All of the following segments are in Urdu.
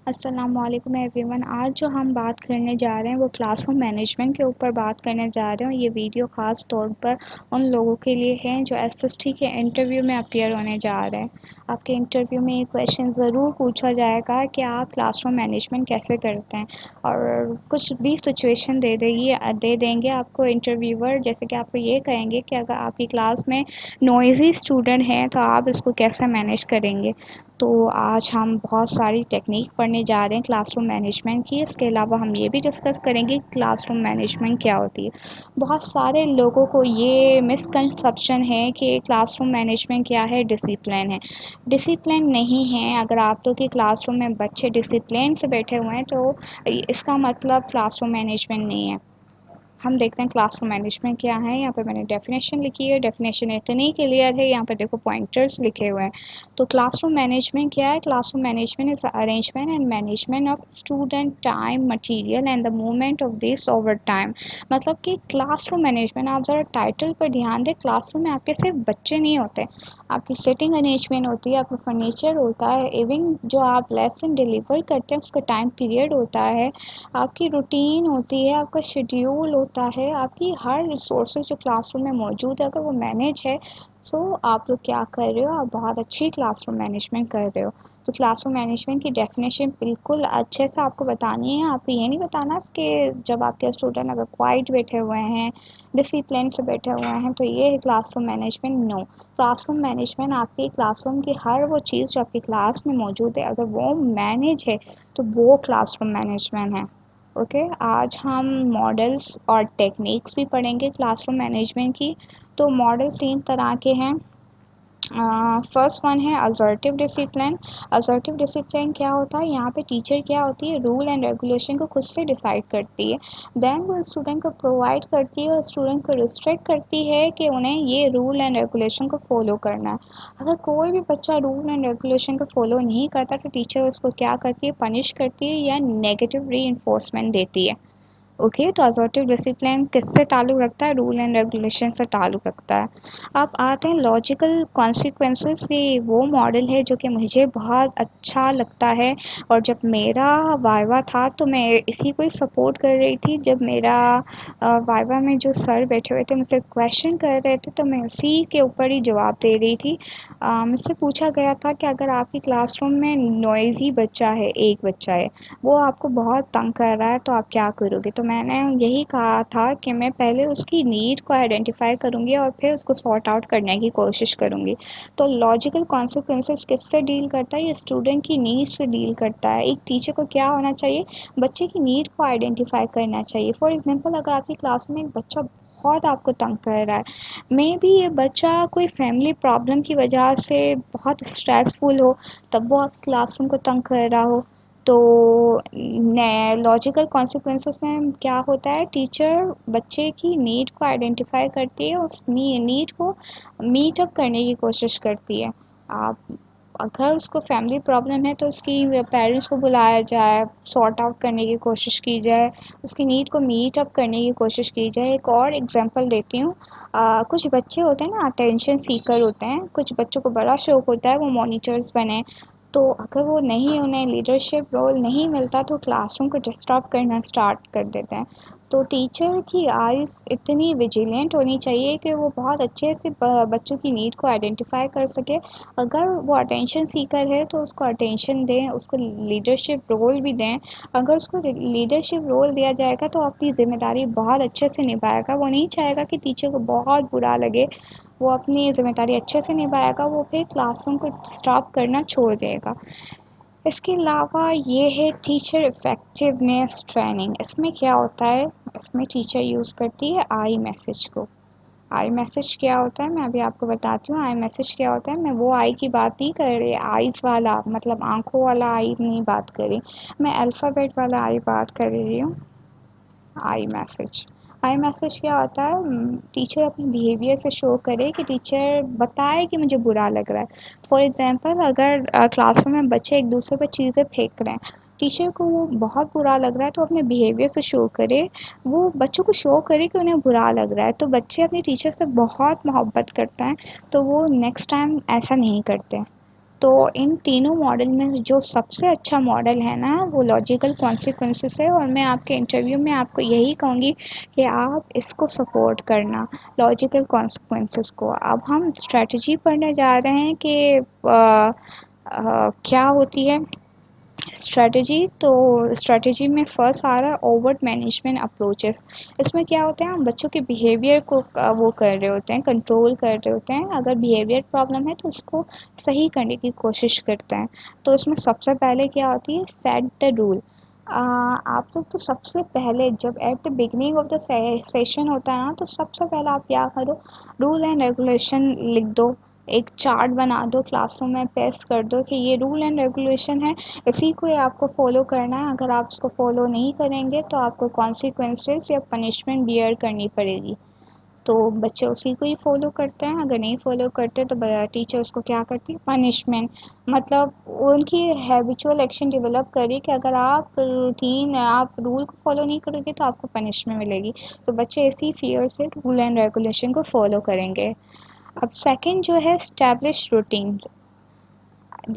السلام علیکم ایوری ون. آج جو ہم بات کرنے جا رہے ہیں وہ کلاس روم مینجمنٹ کے اوپر بات کرنے جا رہے ہیں. یہ ویڈیو خاص طور پر ان لوگوں کے لیے ہیں جو ایس ایس ٹی کے انٹرویو میں اپیئر ہونے جا رہے ہیں. آپ کے انٹرویو میں یہ کویشچن ضرور پوچھا جائے گا کہ آپ کلاس روم مینجمنٹ کیسے کرتے ہیں، اور کچھ بھی سچویشن دے دیں گے آپ کو انٹرویور، جیسے کہ آپ کو یہ کہیں گے کہ اگر آپ کی کلاس میں نوائزی اسٹوڈنٹ ہیں تو آپ اس کو کیسے مینیج کریں گے. تو آج ہم بہت ساری ٹیکنیک پڑھنے جا رہے ہیں کلاس روم مینجمنٹ کی. اس کے علاوہ ہم یہ بھی ڈسکس کریں گے کہ کلاس روم مینجمنٹ کیا ہوتی ہے. بہت سارے لوگوں کو یہ مسکنسیپشن ہے کہ کلاس روم مینجمنٹ کیا ہے، ڈسپلن ہے. ڈسپلن نہیں ہے. اگر آپ لوگ کی کلاس روم میں بچے ڈسپلن سے بیٹھے ہوئے ہیں تو اس کا مطلب کلاس روم مینجمنٹ نہیں ہے. ہم دیکھتے ہیں کلاس روم مینجمنٹ کیا ہے. یہاں پہ میں نے ڈیفینیشن لکھی ہے. ڈیفینیشن اتنی کلیئر ہے. یہاں پہ دیکھو پوائنٹرز لکھے ہوئے ہیں. تو کلاس روم مینجمنٹ کیا ہے؟ Class room management is arrangement and management of student time material and the movement of this over time. مطلب کہ کلاس روم مینجمنٹ، آپ ذرا ٹائٹل پر دھیان دیں. کلاس روم میں آپ کے صرف بچے نہیں ہوتے، آپ کی سیٹنگ ارینجمنٹ ہوتی ہے، آپ کا فرنیچر ہوتا ہے، ایون جو آپ لیسن ڈلیور کرتے ہیں اس کا ٹائم پیریڈ ہوتا ہے، آپ کی روٹین ہوتی ہے، آپ کا شیڈیول ہوتا ہے، آپ کی ہر ریسورسز جو کلاس روم میں موجود ہے اگر وہ مینیج ہے سو آپ لوگ کیا کر رہے ہو، آپ بہت اچھی کلاس روم مینجمنٹ کر رہے ہو. تو کلاس روم مینجمنٹ کی ڈیفینیشن بالکل اچھے سے آپ کو بتانی ہے. آپ کو یہ نہیں بتانا کہ جب آپ کے اسٹوڈنٹ اگر کوائٹ بیٹھے ہوئے ہیں، ڈسپلن سے بیٹھے ہوئے ہیں تو یہ ہے کلاس روم مینجمنٹ. نو، کلاس روم مینجمنٹ آپ کی کلاس روم کی ہر وہ چیز جو آپ کی کلاس میں موجود ہے اگر وہ مینیج ہے تو وہ کلاس روم مینجمنٹ ہے. اوکے، آج ہم ماڈلس اور ٹیکنیکس بھی پڑھیں گے کلاس روم مینجمنٹ کی. تو ماڈلس 3 طرح کے ہیں. فرسٹ ون ہے assertive ڈسپلن. assertive ڈسپلن کیا ہوتا ہے؟ یہاں پہ ٹیچر کیا ہوتی ہے، رول اینڈ ریگولیشن کو خود سے ڈیسائیڈ کرتی ہے. دین وہ اسٹوڈنٹ کو پرووائڈ کرتی ہے اور اسٹوڈنٹ کو ریسٹرکٹ کرتی ہے کہ انہیں یہ رول اینڈ ریگولیشن کو فالو کرنا ہے. اگر کوئی بھی بچہ رول اینڈ ریگولیشن کو فالو نہیں کرتا تو ٹیچر اس کو کیا کرتی ہے، پنش کرتی ہے یا نیگیٹو ری انفورسمنٹ دیتی ہے. اوکے، تو assertive ڈسپلن کس سے تعلق رکھتا ہے؟ رول اینڈ ریگولیشن سے تعلق رکھتا ہے. اب آتے ہیں لاجیکل کانسیکوینسز سے. وہ ماڈل ہے جو کہ مجھے بہت اچھا لگتا ہے، اور جب میرا وائوا تھا تو میں اسی کو ہی سپورٹ کر رہی تھی. جب میرا وائوا میں جو سر بیٹھے ہوئے تھے مجھ سے کویشچن کر رہے تھے تو میں اسی کے اوپر ہی جواب دے رہی تھی. مجھ سے پوچھا گیا تھا کہ اگر آپ کی کلاس روم میں نوائزی بچہ ہے، ایک بچہ ہے، وہ آپ کو بہت تنگ کر رہا ہے تو آپ کیا کرو گے؟ تو میں نے یہی کہا تھا کہ میں پہلے اس کی نیڈ کو آئیڈینٹیفائی کروں گی اور پھر اس کو سارٹ آؤٹ کرنے کی کوشش کروں گی. تو لاجیکل کانسیکوینسز کس سے ڈیل کرتا ہے؟ یہ اسٹوڈنٹ کی نیڈ سے ڈیل کرتا ہے. ایک ٹیچر کو کیا ہونا چاہیے؟ بچے کی نیڈ کو آئیڈینٹیفائی کرنا چاہیے. فار ایگزامپل اگر آپ کی کلاس میں ایک بچہ بہت آپ کو تنگ کر رہا ہے، مے بی یہ بچہ کوئی فیملی پرابلم کی وجہ سے بہت اسٹریسفل ہو تب وہ آپ کلاس روم کو تنگ کر رہا ہو. تو لاجیکل کانسیکوینسز میں کیا ہوتا ہے، ٹیچر بچے کی نیڈ کو آئیڈینٹیفائی کرتی ہے، اس نیڈ کو میٹ اپ کرنے کی کوشش کرتی ہے. آپ اگر اس کو فیملی پرابلم ہے تو اس کی پیرنٹس کو بلایا جائے، سارٹ آؤٹ کرنے کی کوشش کی جائے، اس کی نیڈ کو میٹ اپ کرنے کی کوشش کی جائے. ایک اور ایگزامپل دیتی ہوں. کچھ بچے ہوتے ہیں نا اٹینشن سیکر ہوتے ہیں، کچھ بچوں کو بڑا شوق ہوتا ہے وہ مانیٹرز بنے. تو اگر وہ نہیں، انہیں لیڈرشپ رول نہیں ملتا تو کلاس روم کو ڈسٹرب کرنا اسٹارٹ کر دیتے ہیں. تو ٹیچر کی آئیز اتنی ویجیلنٹ ہونی چاہیے کہ وہ بہت اچھے سے بچوں کی نیڈ کو آئیڈینٹیفائی کر سکے. اگر وہ اٹینشن سیکر ہے تو اس کو اٹینشن دیں، اس کو لیڈرشپ رول بھی دیں. اگر اس کو لیڈرشپ رول دیا جائے گا تو اپنی ذمہ داری بہت اچھے سے نبھائے گا. وہ نہیں چاہے گا کہ ٹیچر کو بہت برا لگے، وہ اپنی ذمہ داری اچھے سے نبھائے گا، وہ پھر کلاس روم کو اسٹاپ کرنا چھوڑ دے گا. اس کے علاوہ یہ ہے ٹیچر افیکٹونیس ٹریننگ. اس میں کیا ہوتا ہے، اس میں ٹیچر یوز کرتی ہے آئی میسج کو. آئی میسج کیا ہوتا ہے میں ابھی آپ کو بتاتی ہوں. آئی میسج کیا ہوتا ہے، میں وہ آئی کی بات نہیں کر رہی، آئیز والا مطلب آنکھوں والا آئی نہیں بات کر رہی، میں الفابیٹ والا آئی بات کر رہی ہوں. آئی میسج، آئی میسج کیا ہوتا ہے، ٹیچر اپنی بیہیویئر سے شو کرے کہ ٹیچر بتائے کہ مجھے برا لگ رہا ہے. فار ایگزامپل اگر کلاس روم میں بچے ایک دوسرے پہ چیزیں پھینک رہے ہیں، ٹیچر کو وہ بہت برا لگ رہا ہے تو اپنے بیہیویئر سے شو کرے، وہ بچوں کو شو کرے کہ انہیں برا لگ رہا ہے. تو بچے اپنے ٹیچر سے بہت محبت کرتے ہیں تو وہ نیکسٹ ٹائم ایسا نہیں کرتے. تو ان تینوں ماڈل میں جو سب سے اچھا ماڈل ہے نا وہ لاجیکل کانسیکوینسز ہے، اور میں آپ کے انٹرویو میں آپ کو یہی کہوں گی کہ آپ اس کو سپورٹ کرنا، لاجیکل کانسیکوینسز کو۔ اب ہم اسٹریٹجی پڑھنے جا رہے ہیں کہ کیا ہوتی ہے اسٹریٹجی۔ تو اسٹریٹجی میں فرسٹ آ رہا ہے اوورٹ مینجمنٹ اپروچز۔ اس میں کیا ہوتا ہے، ہم بچوں کے بیہیویئر کو وہ کر رہے ہوتے ہیں، کنٹرول کر رہے ہوتے ہیں۔ اگر بیہیویئر پرابلم ہے تو اس کو صحیح کرنے کی کوشش کرتے ہیں۔ تو اس میں سب سے پہلے کیا ہوتی ہے، سیٹ دا رول۔ آپ لوگ تو سب سے پہلے جب at the beginning of the session ہوتا ہے نا، تو سب سے پہلے آپ کیا کرو، رول اینڈ ریگولیشن لکھ دو، ایک چارٹ بنا دو، کلاس روم میں پیسٹ کر دو کہ یہ رول اینڈ ریگولیشن ہے، اسی کو آپ کو فالو کرنا ہے۔ اگر آپ اس کو فالو نہیں کریں گے تو آپ کو کانسیکوینسز یا پنشمنٹ بیئر کرنی پڑے گی۔ تو بچے اسی کو ہی فالو کرتے ہیں، اگر نہیں فالو کرتے تو ٹیچر اس کو کیا کرتی ہے، پنشمنٹ، مطلب ان کی ہیبیچول ایکشن ڈیولپ کری کہ اگر آپ روٹین آپ رول کو فالو نہیں کرو گے تو آپ کو پنشمنٹ ملے گی۔ تو بچے اسی فیئر سے رول اینڈ ریگولیشن کو فالو کریں گے۔ اب سیکنڈ جو ہے اسٹیبلش روٹین۔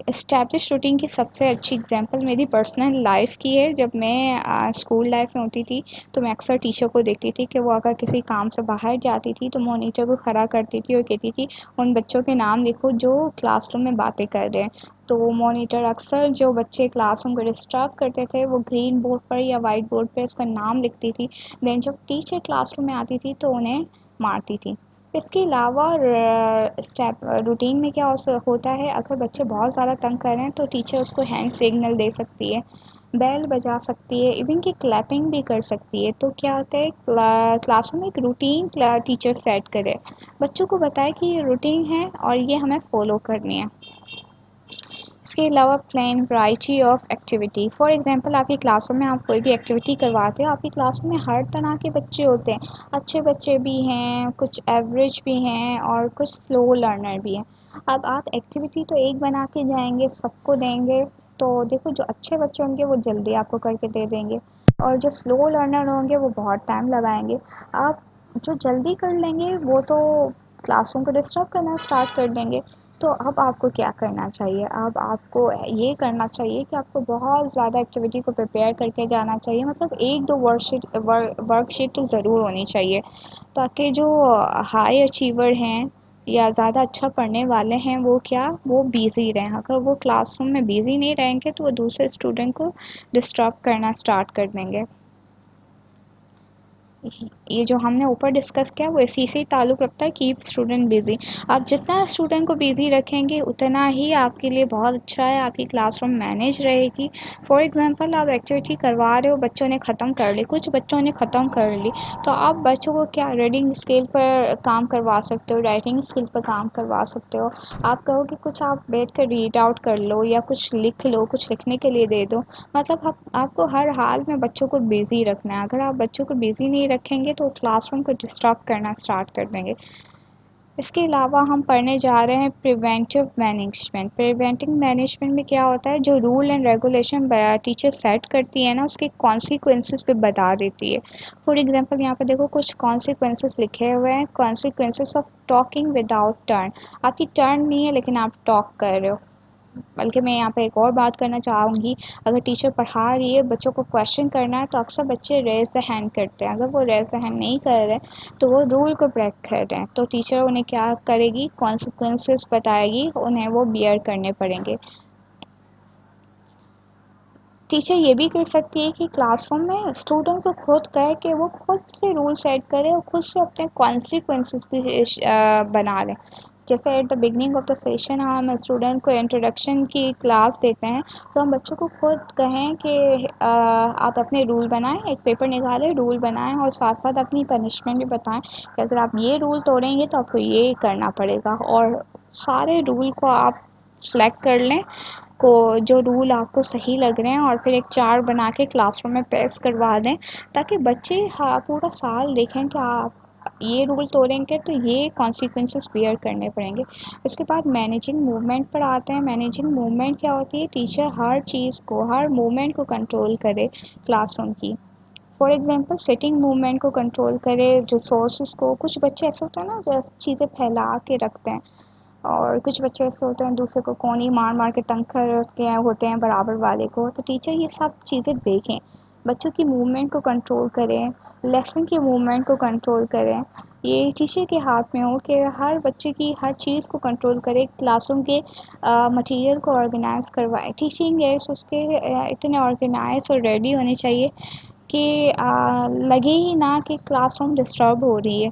اسٹیبلش روٹین کی سب سے اچھی اگزامپل میری پرسنل لائف کی ہے۔ جب میں اسکول لائف میں ہوتی تھی تو میں اکثر ٹیچر کو دیکھتی تھی کہ وہ اگر کسی کام سے باہر جاتی تھی تو مونیٹر کو کھڑا کرتی تھی اور کہتی تھی ان بچوں کے نام لکھو جو کلاس روم میں باتیں کر رہے ہیں۔ تو وہ مونیٹر اکثر جو بچے کلاس روم کو ڈسٹرب کرتے تھے وہ گرین بورڈ پر یا وائٹ بورڈ پر اس کا نام لکھتی تھی، دین جب ٹیچر کلاس روم میں آتی تھی تو انہیں مارتی تھی۔ اس کے علاوہ روٹین میں کیا ہوتا ہے، اگر بچے بہت زیادہ تنگ کر رہے ہیں تو ٹیچر اس کو ہینڈ سگنل دے سکتی ہے، بیل بجا سکتی ہے، ایون کہ کلیپنگ بھی کر سکتی ہے۔ تو کیا ہوتا ہے، کلاس روم میں ایک روٹین ٹیچر سیٹ کرے، بچوں کو بتائے کہ یہ روٹین ہے اور یہ ہمیں فالو کرنی ہے۔ اس کے علاوہ plan variety of activity. For example آپ کی کلاس روم میں آپ کوئی بھی ایکٹیویٹی کرواتے ہو، آپ کی کلاس روم میں ہر طرح کے بچے ہوتے ہیں، اچھے بچے بھی ہیں، کچھ ایوریج بھی ہیں اور کچھ سلو لرنر بھی ہیں۔ اب آپ ایکٹیویٹی تو ایک بنا کے جائیں گے، سب کو دیں گے، تو دیکھو جو اچھے بچے ہوں گے وہ جلدی آپ کو کر کے دے دیں گے، اور جو سلو لرنر ہوں گے وہ بہت ٹائم لگائیں گے۔ آپ جو جلدی کر لیں گے وہ تو کلاس روم کو ڈسٹرب کرنا اسٹارٹ کر دیں گے۔ تو اب آپ کو کیا کرنا چاہیے، اب آپ کو یہ کرنا چاہیے کہ آپ کو بہت زیادہ ایکٹیویٹی کو پریپیئر کر کے جانا چاہیے، مطلب ایک دو ورک شیٹ تو ضرور ہونی چاہیے، تاکہ جو ہائی اچیور ہیں یا زیادہ اچھا پڑھنے والے ہیں وہ بیزی رہیں۔ اگر وہ کلاس روم میں بیزی نہیں رہیں گے تو وہ دوسرے اسٹوڈنٹ کو ڈسٹرب کرنا اسٹارٹ کر دیں گے۔ یہ جو ہم نے اوپر ڈسکس کیا وہ اسی سے تعلق رکھتا ہے، کیپ اسٹوڈنٹ بیزی۔ آپ جتنا اسٹوڈنٹ کو بیزی رکھیں گے اتنا ہی آپ کے لیے بہت اچھا ہے، آپ کی کلاس روم مینیج رہے گی۔ فار ایگزامپل آپ ایکٹیویٹی کروا رہے ہو، بچوں نے ختم کر لی، کچھ بچوں نے ختم کر لی، تو آپ بچوں کو کیا ریڈنگ اسکل پر کام کروا سکتے ہو، رائٹنگ اسکل پر کام کروا سکتے ہو۔ آپ کہو کہ کچھ آپ بیٹھ کر ریڈ آؤٹ کر لو یا کچھ لکھ لو، کچھ لکھنے کے لیے دے دو، مطلب آپ کو ہر حال میں بچوں کو بیزی رکھنا ہے۔ اگر آپ بچوں کو بیزی نہیں رکھیں گے تو کلاس روم کو ڈسٹرب کرنا اسٹارٹ کر دیں گے۔ اس کے علاوہ ہم پڑھنے جا رہے ہیں پریونٹیو مینجمنٹ۔ پریونٹنگ مینجمنٹ میں کیا ہوتا ہے، جو rule and regulation teacher set کرتی ہے نا اس کے کانسیکوینسز پہ بتا دیتی ہے۔ فار ایگزامپل یہاں پہ دیکھو کچھ کانسیکوینسز لکھے ہوئے ہیں، consequences of talking without turn. آپ کی ٹرن نہیں ہے لیکن آپ ٹاک کر رہے ہو۔ بلکہ میں یہاں پہ ایک اور بات کرنا چاہوں گی، اگر ٹیچر پڑھا رہی ہے بچوں کو کویشچن کرنا ہے تو اکثر بچے ریز دا ہینڈ کرتے ہیں، اگر وہ ریز دا ہینڈ نہیں کر رہے تو وہ رول کو بریک کر رہے ہیں، تو ٹیچر انہیں کیا کرے گی، کانسیکوینسز بتائے گی، انہیں وہ بیئر کرنے پڑیں گے۔ ٹیچر یہ بھی کر سکتی ہے کہ کلاس روم میں اسٹوڈنٹ کو خود کہے کہ وہ خود سے رول سیٹ کرے اور خود سے اپنے کانسیکوینسز بھی بنا لیں۔ جیسے at the beginning of the session ہم اسٹوڈنٹ کو انٹروڈکشن کی کلاس دیتے ہیں تو ہم بچوں کو خود کہیں کہ آپ اپنے رول بنائیں، ایک پیپر نکالیں، رول بنائیں اور ساتھ ساتھ اپنی پنشمنٹ بھی بتائیں کہ اگر آپ یہ رول توڑیں گے تو آپ کو یہ کرنا پڑے گا، اور سارے رول کو آپ سلیکٹ کر لیں کو جو رول آپ کو صحیح لگ رہے ہیں، اور پھر ایک چارٹ بنا کے کلاس روم میں پیسٹ کروا دیں تاکہ بچے پورا سال دیکھیں کہ آپ یہ رول توڑیں گے تو یہ کانسیکوینسز بیئر کرنے پڑیں گے۔ اس کے بعد مینیجنگ موومنٹ پر آتے ہیں۔ مینیجنگ موومنٹ کیا ہوتی ہے، ٹیچر ہر چیز کو، ہر موومنٹ کو کنٹرول کرے کلاس روم کی۔ فار ایگزامپل سٹنگ موومنٹ کو کنٹرول کرے، ریسورسز کو، کچھ بچے ایسے ہوتے ہیں نا جو چیزیں پھیلا کے رکھتے ہیں، اور کچھ بچے ایسے ہوتے ہیں دوسرے کو کونی مار مار کے تنگ کر کے ہوتے ہیں برابر والے کو. تو ٹیچر یہ سب چیزیں دیکھیں, بچوں کی موومنٹ کو کنٹرول کریں, لیسن کی موومنٹ کو کنٹرول کریں. یہ ٹیچر کے ہاتھ میں ہو کہ ہر بچے کی ہر چیز کو کنٹرول کرے, کلاس روم کے مٹیریل کو آرگنائز کروائے. ٹیچنگ ایڈس اس کے اتنے آرگنائز اور ریڈی ہونے چاہیے کہ لگے ہی نہ کہ کلاس روم ڈسٹرب ہو رہی ہے.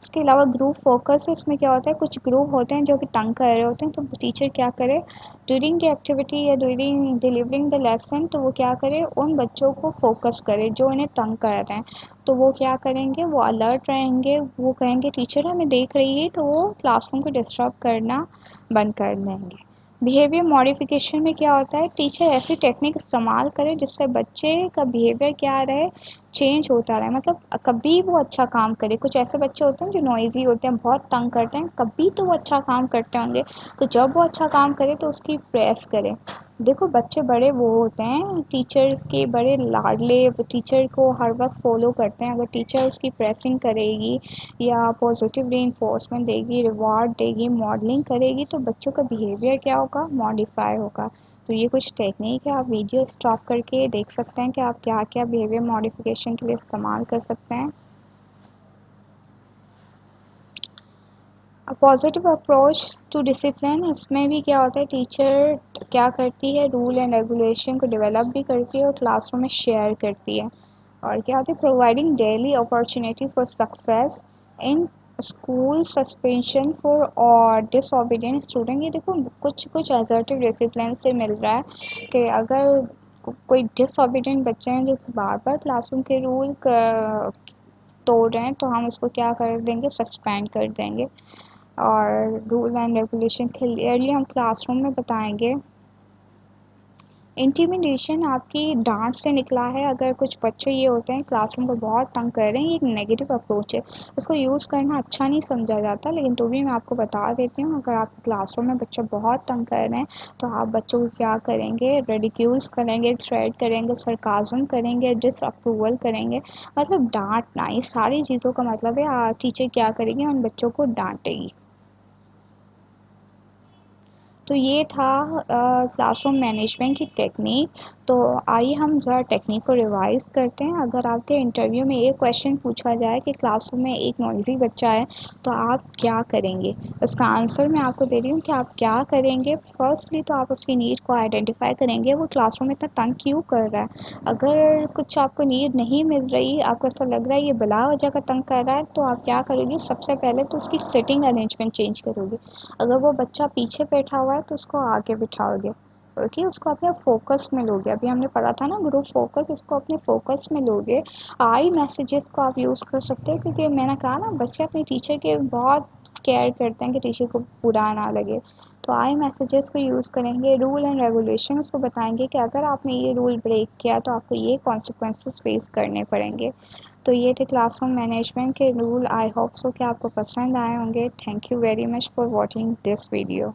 اس کے علاوہ گروپ فوکس, اس میں کیا ہوتا ہے کچھ گروپ ہوتے ہیں جو کہ تنگ کر رہے ہوتے ہیں, تو ٹیچر کیا کرے ڈیورنگ دی ایکٹیویٹی یا ڈیورنگ ڈیلیورنگ دا لیسن, تو وہ کیا کرے ان بچوں کو فوکس کرے جو انہیں تنگ کر رہے ہیں. تو وہ کیا کریں گے, وہ الرٹ رہیں گے, وہ کہیں گے ٹیچر ہمیں دیکھ رہی ہے, تو وہ کلاس روم کو ڈسٹرب کرنا بند کر دیں گے. بیہیویئر ماڈیفیکیشن میں کیا ہوتا ہے ٹیچر ایسی ٹیکنیک استعمال کرے جس سے بچے کا بیہیویئر کیا رہے, چینج ہوتا رہے. مطلب کبھی وہ اچھا کام کرے. کچھ ایسے بچے ہوتے ہیں جو نوائزی ہوتے ہیں, بہت تنگ کرتے ہیں, کبھی تو وہ اچھا کام کرتے ہوں گے, تو جب وہ اچھا کام کرے تو اس کی پریس کرے. دیکھو بچے بڑے وہ ہوتے ہیں ٹیچر کے بڑے لاڈلے, ٹیچر کو ہر وقت فالو کرتے ہیں. اگر ٹیچر اس کی پریسنگ کرے گی یا پازیٹیو ری انفورسمنٹ دے گی, ریوارڈ دے گی, ماڈلنگ کرے گی, تو بچوں کا بیہیویئر کیا ہوگا, ماڈیفائی ہوگا. تو یہ کچھ ٹیکنیک ہے, آپ ویڈیو اسٹاپ کر کے دیکھ سکتے ہیں کہ آپ کیا کیا بیہیویئر ماڈیفیکیشن کے لیے استعمال کر سکتے ہیں. پازیٹیو اپروچ ٹو ڈسپلن, اس میں بھی کیا ہوتا ہے ٹیچر کیا کرتی ہے رول اینڈ ریگولیشن کو ڈیولپ بھی کرتی ہے اور کلاس روم میں شیئر کرتی ہے. اور کیا ہوتا ہے providing daily opportunity for success in school, suspension for اور ڈس اوبیڈینٹ اسٹوڈنٹ. یہ دیکھو کچھ ایزرٹیو ڈسپلن سے مل رہا ہے کہ اگر کوئی ڈس اوبیڈینٹ بچے ہیں جو بار بار کلاس روم کے رول توڑ رہے ہیں, تو ہم اس کو کیا کر دیں گے, سسپینڈ کر دیں گے. اور رول اینڈ ریگولیشن کلیئرلی ہم کلاس روم میں بتائیں گے. انٹیمیڈیشن آپ کی ڈانٹ سے نکلا ہے. اگر کچھ بچے یہ ہوتے ہیں کلاس روم کو بہت تنگ کر رہے ہیں, یہ ایک نیگیٹو اپروچ ہے, اس کو یوز کرنا اچھا نہیں سمجھا جاتا, لیکن تو بھی میں آپ کو بتا دیتی ہوں. اگر آپ کلاس روم میں بچے بہت تنگ کر رہے ہیں تو آپ بچوں کو کیا کریں گے, ریڈیکیوز کریں گے, تھریٹ کریں گے, سرکازم کریں گے, ڈس اپروول کریں گے. مطلب ڈانٹنا, یہ ساری چیزوں کا مطلب ہے ٹیچر کیا کرے گی, ان بچوں کو ڈانٹے گی. تو یہ تھا کلاس روم مینجمنٹ کی ٹیکنیک. تو آئیے ہم ذرا ٹیکنیک کو ریوائز کرتے ہیں. اگر آپ کے انٹرویو میں ایک کویشچن پوچھا جائے کہ کلاس روم میں ایک نوائزی بچہ ہے تو آپ کیا کریں گے, اس کا آنسر میں آپ کو دے رہی ہوں کہ آپ کیا کریں گے. فرسٹلی تو آپ اس کی نیڈ کو آئیڈینٹیفائی کریں گے, وہ کلاس روم میں اتنا تنگ کیوں کر رہا ہے. اگر کچھ آپ کو نیڈ نہیں مل رہی, آپ کو ایسا لگ رہا ہے یہ بلا وجہ کا تنگ کر رہا ہے, تو آپ کیا کرو گے, سب سے پہلے تو اس کی سیٹنگ ارینجمنٹ چینج کرو گے. اگر وہ بچہ پیچھے بیٹھا ہوا ہے تو اس کو آگے بٹھاؤ گے. اوکے, اس کو اپنے فوکس میں لوگے. ابھی ہم نے پڑھا تھا نا گروپ فوکس, اس کو اپنے فوکس میں لوگے. آئی میسیجز کو آپ یوز کر سکتے ہیں, کیونکہ میں نے کہا نا بچے اپنے ٹیچر کے بہت کیئر کرتے ہیں کہ ٹیچر کو برا نہ لگے. تو آئی میسیجز کو یوز کریں گے. رول اینڈ ریگولیشن اس کو بتائیں گے کہ اگر آپ نے یہ رول بریک کیا تو آپ کو یہ کانسیکوینسز فیس کرنے پڑیں گے. تو یہ تھے کلاس روم مینجمنٹ کے رول. آئی ہوپ سو کہ آپ کو پسند آئے ہوں گے. Thank you very much for watching this video.